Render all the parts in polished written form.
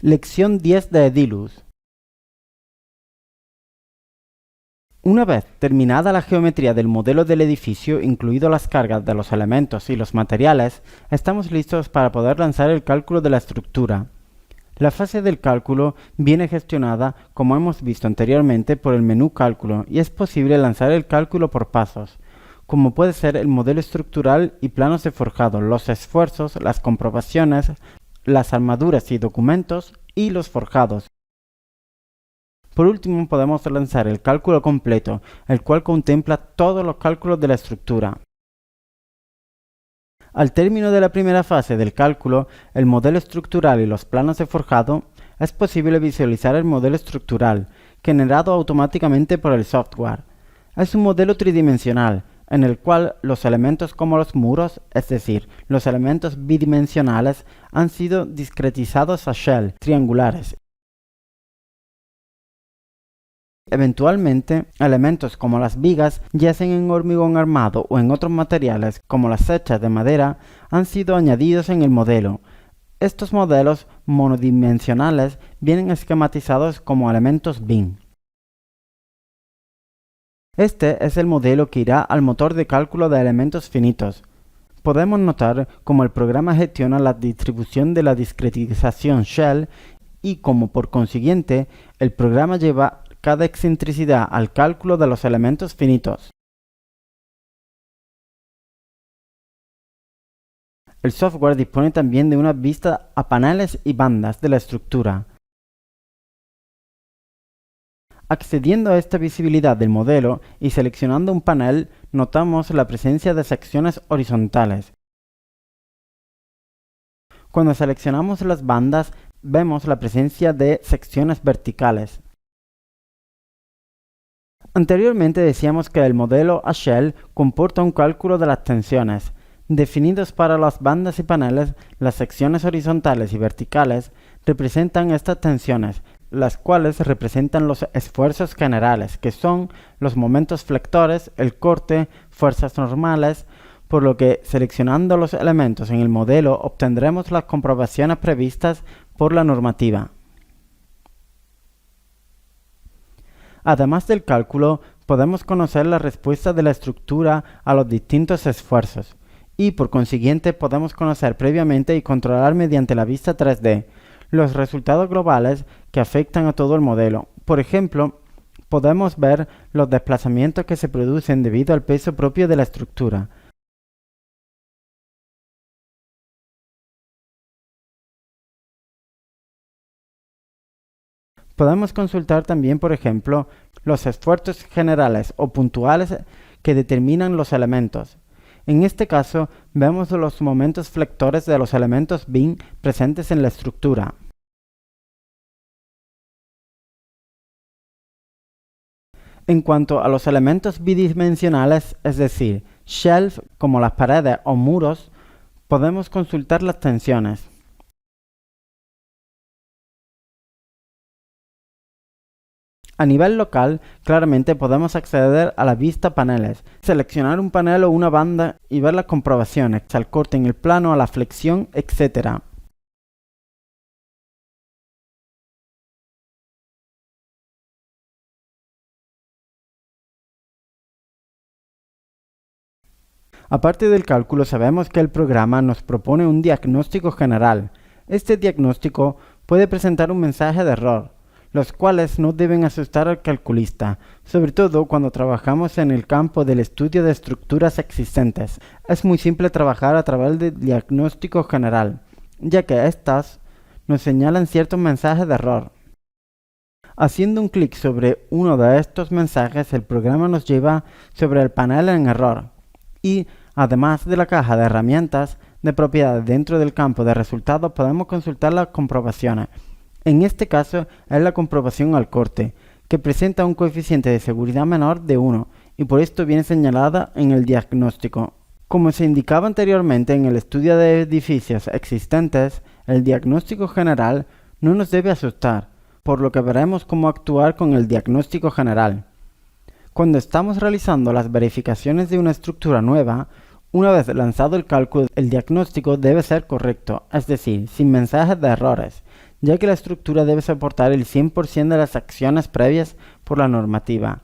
Lección 10 de Edilus. Una vez terminada la geometría del modelo del edificio, incluido las cargas de los elementos y los materiales, estamos listos para poder lanzar el cálculo de la estructura. La fase del cálculo viene gestionada, como hemos visto anteriormente, por el menú Cálculo, y es posible lanzar el cálculo por pasos, como puede ser el modelo estructural y planos de forjado, los esfuerzos, las comprobaciones, las armaduras y documentos, y los forjados. Por último, podemos lanzar el cálculo completo, el cual contempla todos los cálculos de la estructura. Al término de la primera fase del cálculo, el modelo estructural y los planos de forjado, es posible visualizar el modelo estructural, generado automáticamente por el software. Es un modelo tridimensional, en el cual los elementos como los muros, es decir, los elementos bidimensionales, han sido discretizados a shell triangulares. Eventualmente, elementos como las vigas, yacen en hormigón armado o en otros materiales como las hechas de madera, han sido añadidos en el modelo. Estos modelos monodimensionales vienen esquematizados como elementos BIM. Este es el modelo que irá al motor de cálculo de elementos finitos. Podemos notar cómo el programa gestiona la distribución de la discretización shell y cómo por consiguiente el programa lleva cada excentricidad al cálculo de los elementos finitos. El software dispone también de una vista a paneles y bandas de la estructura. Accediendo a esta visibilidad del modelo y seleccionando un panel, notamos la presencia de secciones horizontales. Cuando seleccionamos las bandas, vemos la presencia de secciones verticales. Anteriormente decíamos que el modelo a shell comporta un cálculo de las tensiones. Definidos para las bandas y paneles, las secciones horizontales y verticales representan estas tensiones, las cuales representan los esfuerzos generales, que son los momentos flectores, el corte, fuerzas normales, por lo que seleccionando los elementos en el modelo obtendremos las comprobaciones previstas por la normativa. Además del cálculo, podemos conocer la respuesta de la estructura a los distintos esfuerzos, y por consiguiente podemos conocer previamente y controlar mediante la vista 3D los resultados globales que afectan a todo el modelo. Por ejemplo, podemos ver los desplazamientos que se producen debido al peso propio de la estructura. Podemos consultar también, por ejemplo, los esfuerzos generales o puntuales que determinan los elementos. En este caso, vemos los momentos flectores de los elementos BIM presentes en la estructura. En cuanto a los elementos bidimensionales, es decir, shelf como las paredes o muros, podemos consultar las tensiones. A nivel local, claramente podemos acceder a la vista paneles, seleccionar un panel o una banda y ver las comprobaciones, al corte en el plano, a la flexión, etc. Aparte del cálculo, sabemos que el programa nos propone un diagnóstico general. Este diagnóstico puede presentar un mensaje de error, los cuales no deben asustar al calculista, sobre todo cuando trabajamos en el campo del estudio de estructuras existentes. Es muy simple trabajar a través del diagnóstico general, ya que éstas nos señalan ciertos mensajes de error. Haciendo un clic sobre uno de estos mensajes, el programa nos lleva sobre el panel en error y, además de la caja de herramientas de propiedades dentro del campo de resultados, podemos consultar las comprobaciones. En este caso es la comprobación al corte, que presenta un coeficiente de seguridad menor de 1 y por esto viene señalada en el diagnóstico. Como se indicaba anteriormente en el estudio de edificios existentes, el diagnóstico general no nos debe asustar, por lo que veremos cómo actuar con el diagnóstico general. Cuando estamos realizando las verificaciones de una estructura nueva, una vez lanzado el cálculo, el diagnóstico debe ser correcto, es decir, sin mensajes de errores, ya que la estructura debe soportar el 100% de las acciones previas por la normativa.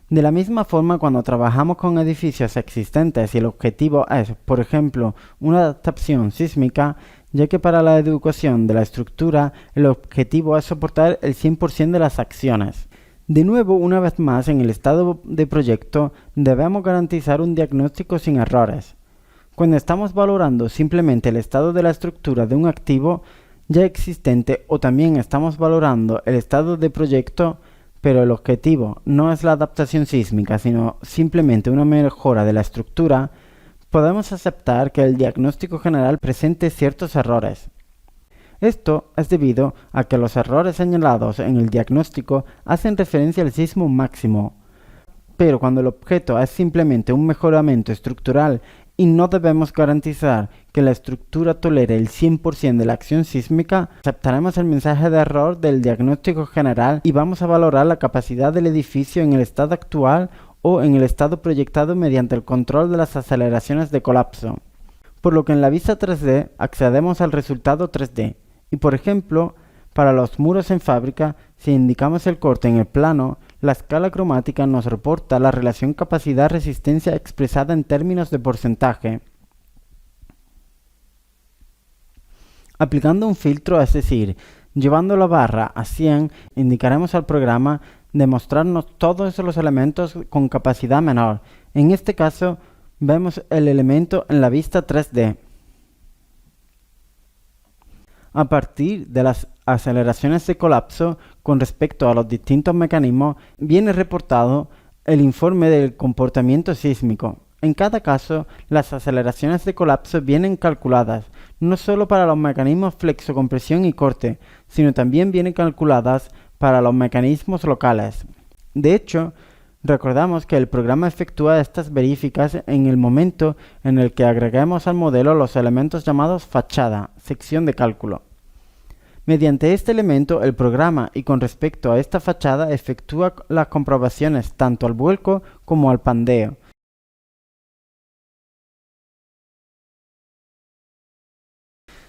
De la misma forma, cuando trabajamos con edificios existentes y el objetivo es, por ejemplo, una adaptación sísmica, ya que para la educación de la estructura el objetivo es soportar el 100% de las acciones. De nuevo, una vez más, en el estado de proyecto debemos garantizar un diagnóstico sin errores. Cuando estamos valorando simplemente el estado de la estructura de un activo ya existente o también estamos valorando el estado de proyecto, pero el objetivo no es la adaptación sísmica, sino simplemente una mejora de la estructura, podemos aceptar que el diagnóstico general presente ciertos errores. Esto es debido a que los errores señalados en el diagnóstico hacen referencia al sismo máximo, pero cuando el objeto es simplemente un mejoramiento estructural y no debemos garantizar que la estructura tolere el 100% de la acción sísmica, aceptaremos el mensaje de error del diagnóstico general y vamos a valorar la capacidad del edificio en el estado actual o en el estado proyectado mediante el control de las aceleraciones de colapso. Por lo que en la vista 3D accedemos al resultado 3D y, por ejemplo, para los muros en fábrica, si indicamos el corte en el plano, la escala cromática nos reporta la relación capacidad-resistencia expresada en términos de porcentaje. Aplicando un filtro, es decir, llevando la barra a 100, indicaremos al programa de mostrarnos todos los elementos con capacidad menor. En este caso, vemos el elemento en la vista 3D. A partir de las aceleraciones de colapso con respecto a los distintos mecanismos, viene reportado el informe del comportamiento sísmico. En cada caso, las aceleraciones de colapso vienen calculadas, no solo para los mecanismos flexocompresión y corte, sino también vienen calculadas para los mecanismos locales. De hecho, recordamos que el programa efectúa estas verificas en el momento en el que agreguemos al modelo los elementos llamados fachada, sección de cálculo. Mediante este elemento, el programa, y con respecto a esta fachada, efectúa las comprobaciones tanto al vuelco como al pandeo.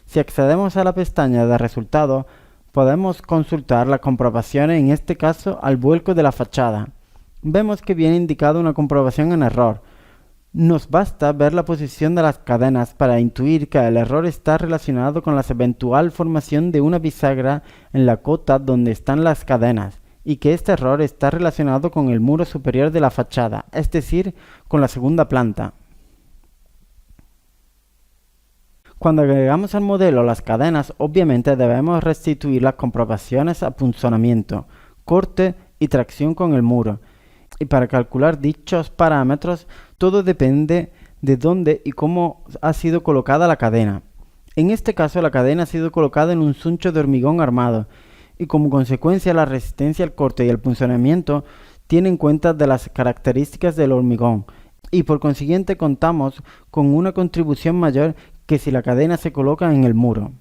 Si accedemos a la pestaña de resultados, podemos consultar las comprobaciones, en este caso al vuelco de la fachada. Vemos que viene indicada una comprobación en error. Nos basta ver la posición de las cadenas para intuir que el error está relacionado con la eventual formación de una bisagra en la cota donde están las cadenas, y que este error está relacionado con el muro superior de la fachada, es decir, con la segunda planta. Cuando agregamos al modelo las cadenas, obviamente debemos restituir las comprobaciones a punzonamiento, corte y tracción con el muro. Y para calcular dichos parámetros, todo depende de dónde y cómo ha sido colocada la cadena. En este caso, la cadena ha sido colocada en un suncho de hormigón armado, y como consecuencia la resistencia al corte y el punzonamiento tiene en cuenta de las características del hormigón, y por consiguiente contamos con una contribución mayor que si la cadena se coloca en el muro.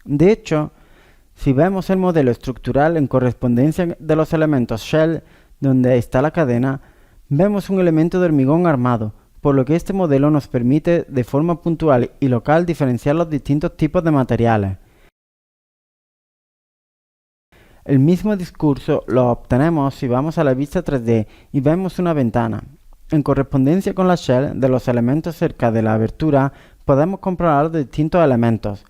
De hecho, si vemos el modelo estructural en correspondencia de los elementos shell, donde está la cadena, vemos un elemento de hormigón armado, por lo que este modelo nos permite de forma puntual y local diferenciar los distintos tipos de materiales. El mismo discurso lo obtenemos si vamos a la vista 3D y vemos una ventana. En correspondencia con la shell de los elementos cerca de la abertura, podemos comprobar los distintos elementos,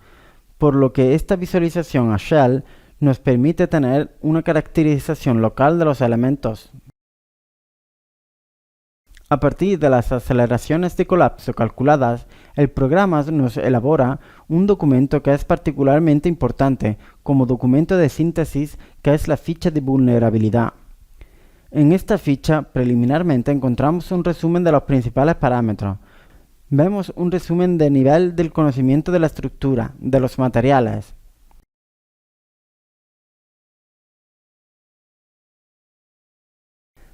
por lo que esta visualización a shell nos permite tener una caracterización local de los elementos. A partir de las aceleraciones de colapso calculadas, el programa nos elabora un documento que es particularmente importante como documento de síntesis, que es la ficha de vulnerabilidad. En esta ficha, preliminarmente, encontramos un resumen de los principales parámetros. Vemos un resumen de nivel del conocimiento de la estructura, de los materiales.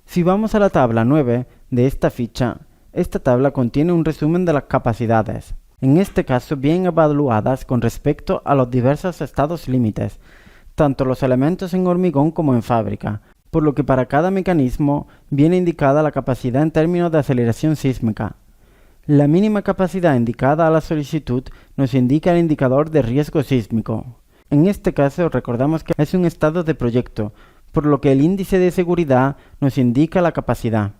Si vamos a la tabla 9 de esta ficha, esta tabla contiene un resumen de las capacidades, en este caso bien evaluadas con respecto a los diversos estados límites, tanto los elementos en hormigón como en fábrica, por lo que para cada mecanismo viene indicada la capacidad en términos de aceleración sísmica. La mínima capacidad indicada a la solicitud nos indica el indicador de riesgo sísmico. En este caso recordamos que es un estado de proyecto, por lo que el índice de seguridad nos indica la capacidad.